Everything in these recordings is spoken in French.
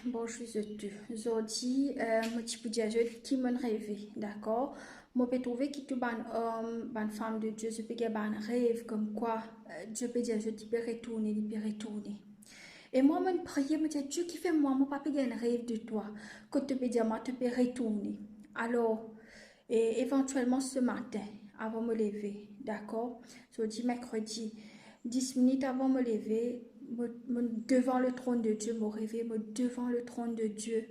Bonjour à tous. Aujourd'hui, je peux dire qui me rêve, d'accord? Moi, je peux trouver que tu ban femme de Dieu, je peux dire ban rêve comme quoi Dieu peut dire je peux retourner, il peut retourner. Et moi, je prie, me dire Dieu qui fait moi, mon papa un rêve de toi, que tu peux dire moi, tu peux retourner. Alors, et éventuellement ce matin, avant de me lever, d'accord? Jeudi, mercredi, 10 minutes avant de me lever, devant le trône de Dieu, me réveiller, devant le trône de Dieu.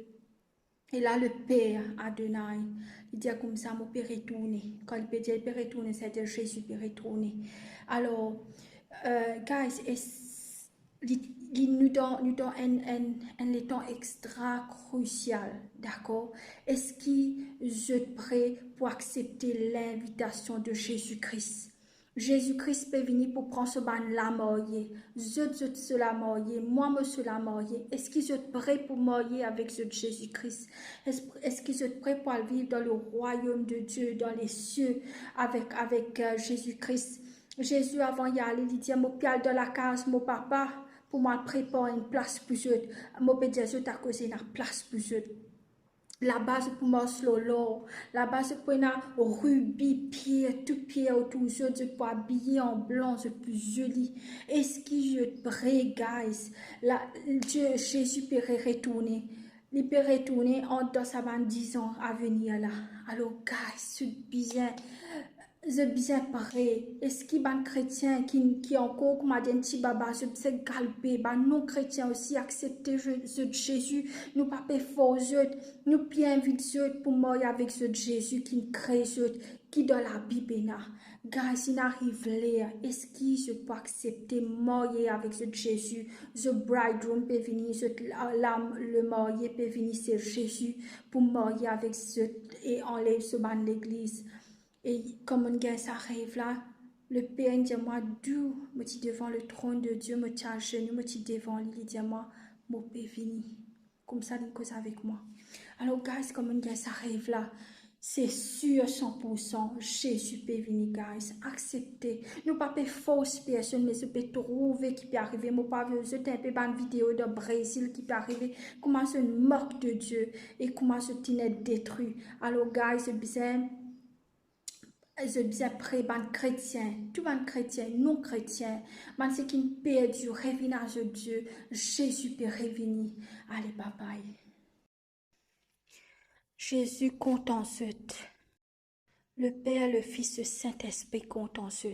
Et là, le Père Adonai, il dit comme ça, mon Père retourner. Quand il peut dire, il peut retourner, c'est-à-dire Jésus peut retourner. Alors, guys, il nous donne un temps extra crucial, d'accord? Est-ce que êtes prêt pour accepter l'invitation de Jésus-Christ? Jésus-Christ peut venir pour prendre ce ban la mariée. Je la mariée. Moi, monsieur la mariée. Est-ce qu'ils sont prêts pour marier avec ce Jésus-Christ? Est-ce qu'ils sont prêts pour vivre dans le royaume de Dieu, dans les cieux, avec Jésus-Christ? Jésus, avant d'y aller, il dit, mon pial dans la case, mon papa, pour moi préparer une place pour eux. Mon pédia, je t'ai causé une place pour eux. La base pour moi, lolo. La base pour une rubis, pierre, tout pierre autour de je peux habiller en blanc, c'est plus joli. Est-ce que je prie, guys? Dieu, Jésus peut retourner. Il peut retourner dans sa 10 ans à venir là. Alors, guys, c'est bien pareil. Est-ce qu'il y a un chrétien qui encore, comme a dit petit baba, je sais galper, non chrétiens aussi accepter ce Jésus, nous pas faux nous bien vite pour mourir avec ce Jésus qui crée qui dans la Bible là. Guys, il arrive là. Est-ce que je peux accepter mourir avec ce Jésus? The bridegroom peut venir, le marié peut venir, c'est Jésus pour mourir avec ce et enlève ce ban l'église. Et comme un gars s'arrive là, le Père dit moi, d'où me dit devant le trône de Dieu, me tient à genoux, me dit devant lui, il dit moi, mon Père vini. Comme ça, il cause avec moi. Alors, guys, comme un gars s'arrive là, c'est sûr 100%, Jésus peut venir, guys. Acceptez. Nous pas de fausses personnes, mais ce peut trouver qui peut arriver. Moi, pas vu, je un peu une vidéo de Brésil qui peut arriver. Comment se moque de Dieu et comment se tenir détruit. Alors, guys, c'est bien. Je bien près, ban chrétien, tout ban chrétien, non chrétien, ban c'est qui perdu, revenir à Dieu, Jésus peut revenir. Allez, bye bye. Jésus compte en ce. Le Père, le Fils, le Saint-Esprit compte en ce.